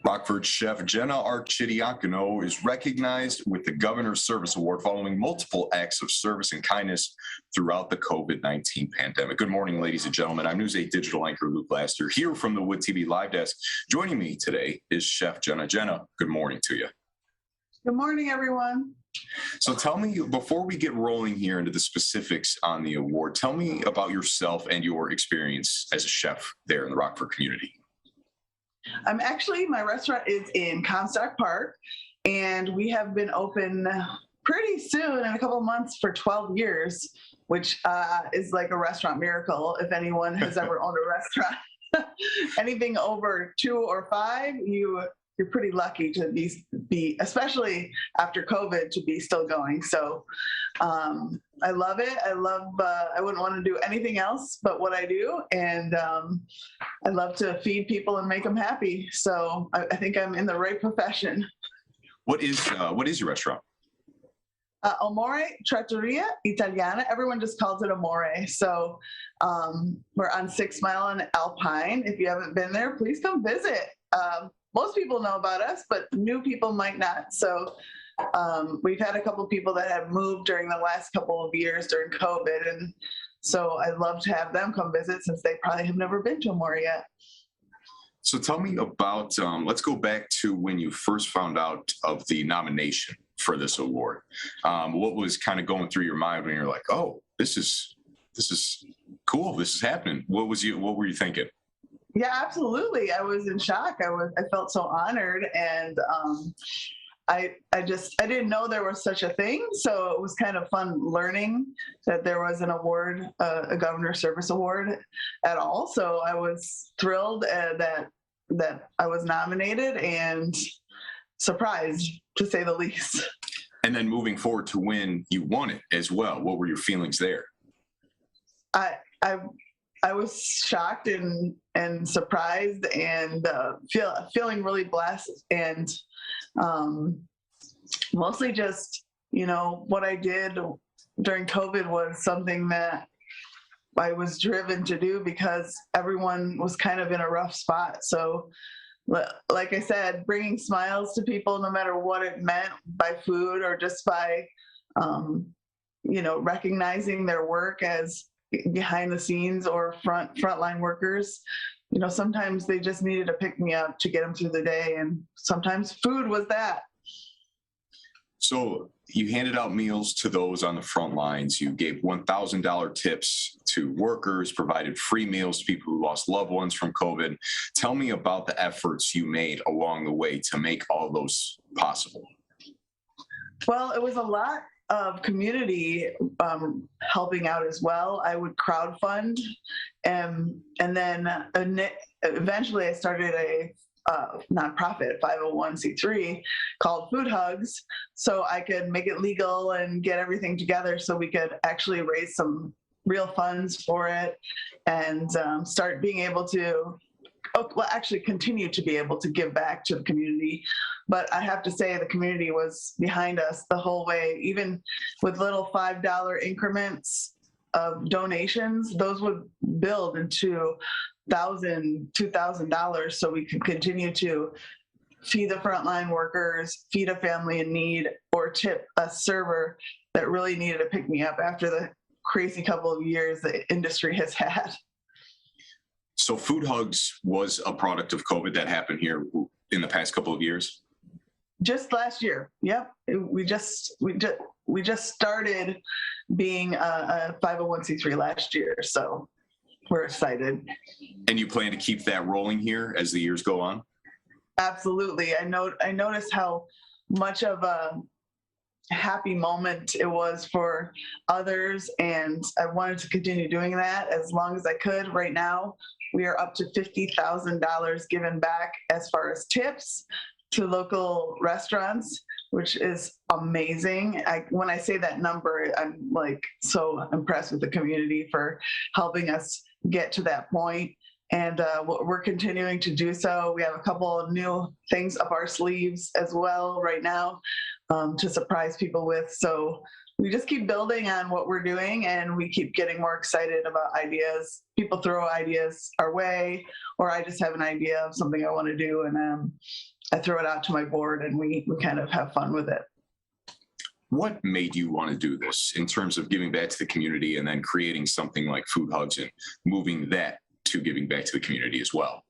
Rockford chef Jenna Arcidiacono is recognized with the Governor's Service Award following multiple acts of service and kindness throughout the COVID-19 pandemic. Good morning, ladies and gentlemen. I'm News 8 digital anchor Luke Laster here from the Wood TV Live Desk. Joining me today is Chef Jenna. Jenna, good morning to you. Good morning, everyone. So tell me, before we get rolling here into the specifics on the award, tell me about yourself and your experience as a chef there in the Rockford community. My restaurant is in Comstock Park, and we have been open pretty soon in a couple of months for 12 years, which is like a restaurant miracle if anyone has ever owned a restaurant. Anything over 2 or 5, you're pretty lucky to be, especially after COVID, to be still going. So I love it. I wouldn't want to do anything else but what I do. And I love to feed people and make them happy. So I think I'm in the right profession. What is your restaurant? Amore Trattoria Italiana. Everyone just calls it Amore. So we're on 6 Mile and Alpine. If you haven't been there, please come visit. Most people know about us, but new people might not. So we've had a couple of people that have moved during the last couple of years during COVID. And so I'd love to have them come visit since they probably have never been to Amore yet. So tell me about, let's go back to when you first found out of the nomination for this award. What was kind of going through your mind when you're like, oh, this is cool. This is happening. What were you thinking? Yeah, absolutely. I was in shock. I felt so honored, and I didn't know there was such a thing. So it was kind of fun learning that there was an award, a Governor's Service Award at all. So I was thrilled that I was nominated and surprised, to say the least. And then moving forward to when you won it as well, what were your feelings there? I was shocked and surprised and feeling really blessed, and mostly just, what I did during COVID was something that I was driven to do because everyone was kind of in a rough spot. So like I said, bringing smiles to people, no matter what it meant, by food or just by, recognizing their work as behind the scenes or frontline workers. Sometimes they just needed a pick me up to get them through the day, and sometimes food was that. So you handed out meals to those on the front lines. You gave $1,000 tips to workers, provided free meals to people who lost loved ones from COVID. Tell me about the efforts you made along the way to make all those possible. Well, it was a lot of community helping out as well. I would crowdfund, and then eventually I started a nonprofit 501c3 called Food Hugs, so I could make it legal and get everything together so we could actually raise some real funds for it and start being able to continue to be able to give back to the community. But I have to say the community was behind us the whole way, even with little $5 increments of donations. Those would build into $1,000, $2,000 so we could continue to feed the frontline workers, feed a family in need, or tip a server that really needed a pick-me-up after the crazy couple of years the industry has had. So Food Hugs was a product of COVID that happened here in the past couple of years? Just last year. Yep. We just started being a 501c3 last year. So we're excited. And you plan to keep that rolling here as the years go on? Absolutely. I noticed how much of a happy moment it was for others, and I wanted to continue doing that as long as I could. Right now, we are up to $50,000 given back as far as tips to local restaurants, which is amazing. When I say that number, I'm like so impressed with the community for helping us get to that point. And we're continuing to do so. We have a couple of new things up our sleeves as well right now to surprise people with. So we just keep building on what we're doing, and we keep getting more excited about ideas. People throw ideas our way, or I just have an idea of something I want to do, and I throw it out to my board, and we kind of have fun with it. What made you want to do this in terms of giving back to the community and then creating something like Food Hugs and moving that to giving back to the community as well?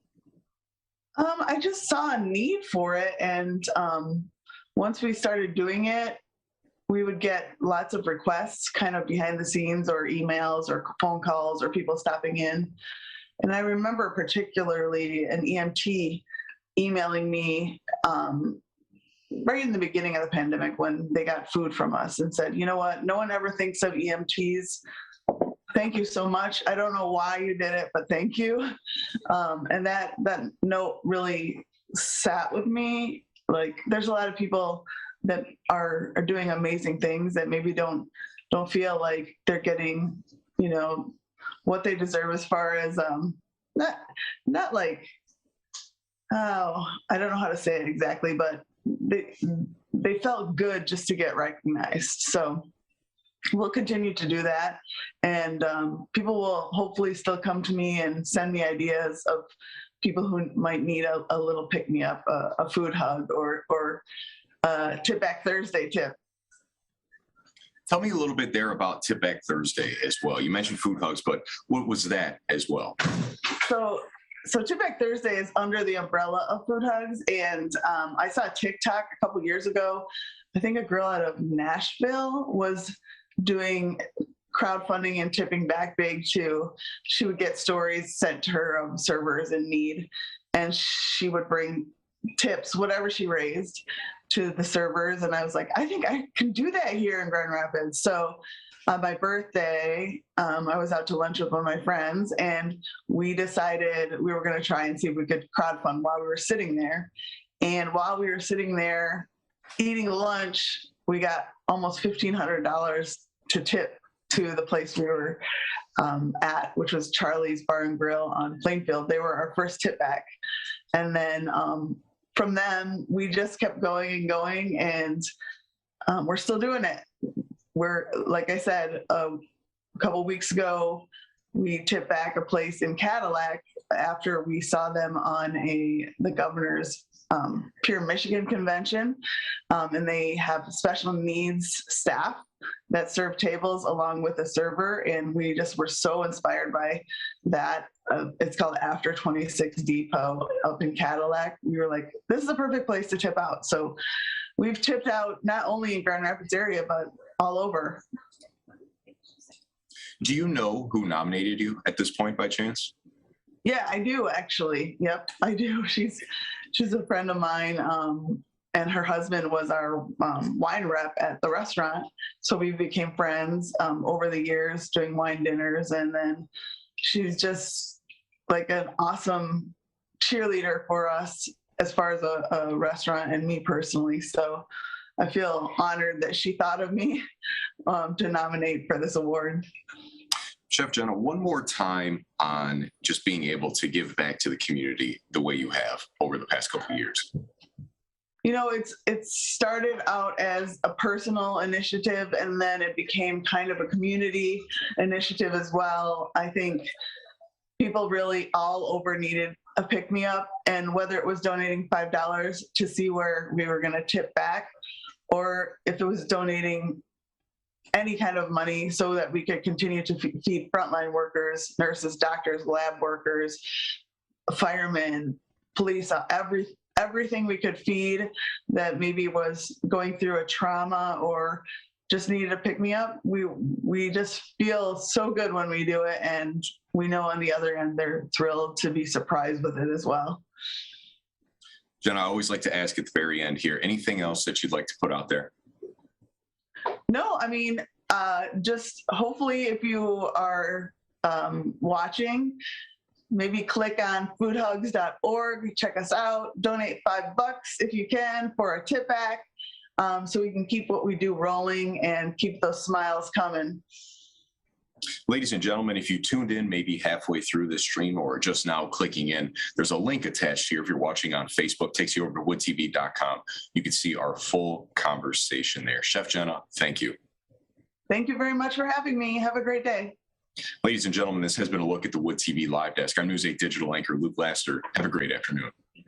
I just saw a need for it, and once we started doing it, we would get lots of requests kind of behind the scenes, or emails or phone calls or people stopping in. And I remember particularly an EMT emailing me right in the beginning of the pandemic when they got food from us and said, you know what, no one ever thinks of EMTs. Thank you so much. I don't know why you did it, but thank you. And that note really sat with me. Like, there's a lot of people that are doing amazing things that maybe don't feel like they're getting, you know, what they deserve, as far as not like, oh, I don't know how to say it exactly, but they felt good just to get recognized. So we'll continue to do that, and people will hopefully still come to me and send me ideas of people who might need a little pick me up, a food hug, or Tip Back Thursday tip. Tell me a little bit there about Tip Back Thursday as well. You mentioned Food Hugs, but what was that as well? So Tip Back Thursday is under the umbrella of Food Hugs, and I saw a TikTok a couple years ago. I think a girl out of Nashville was doing crowdfunding and tipping back big too. She would get stories sent to her of servers in need, and she would bring tips, whatever she raised, to the servers. And I was like, I think I can do that here in Grand Rapids. So on my birthday, I was out to lunch with one of my friends, and we decided we were going to try and see if we could crowdfund while we were sitting there. And while we were sitting there eating lunch, we got almost $1,500 to tip to the place we were at, which was Charlie's Bar and Grill on Plainfield. They were our first tip back. And then from them, we just kept going and going, and we're still doing it. We're, like I said, a couple weeks ago, we tipped back a place in Cadillac after we saw them on the governor's Pure Michigan convention, and they have special needs staff that serve tables along with a server, and we just were so inspired by that. It's called After 26 Depot up in Cadillac. We were like, this is a perfect place to tip out. So we've tipped out not only in Grand Rapids area, but all over. Do you know who nominated you at this point by chance? Yeah, I do actually. Yep, I do. She's a friend of mine, and her husband was our wine rep at the restaurant. So we became friends over the years doing wine dinners, and then she's just like an awesome cheerleader for us as far as a restaurant and me personally. So I feel honored that she thought of me to nominate for this award. Chef Jenna, one more time on just being able to give back to the community the way you have over the past couple of years. You know, it started out as a personal initiative, and then it became kind of a community initiative as well. I think people really all over needed a pick-me-up, and whether it was donating $5 to see where we were going to tip back, or if it was donating any kind of money so that we could continue to feed frontline workers, nurses, doctors, lab workers, firemen, police, everything we could feed that maybe was going through a trauma or just needed a pick-me-up. We just feel so good when we do it, and we know on the other end they're thrilled to be surprised with it as well. Jenna, I always like to ask at the very end here, anything else that you'd like to put out there? No, I mean, just hopefully if you are watching, maybe click on foodhugs.org, check us out, donate $5 if you can for a tip back, so we can keep what we do rolling and keep those smiles coming. Ladies and gentlemen, if you tuned in maybe halfway through this stream or just now clicking in, there's a link attached here. If you're watching on Facebook, takes you over to woodtv.com. You can see our full conversation there. Chef Jenna, thank you. Thank you very much for having me. Have a great day. Ladies and gentlemen, this has been a look at the Wood TV Live Desk. I'm News 8 digital anchor Luke Laster. Have a great afternoon.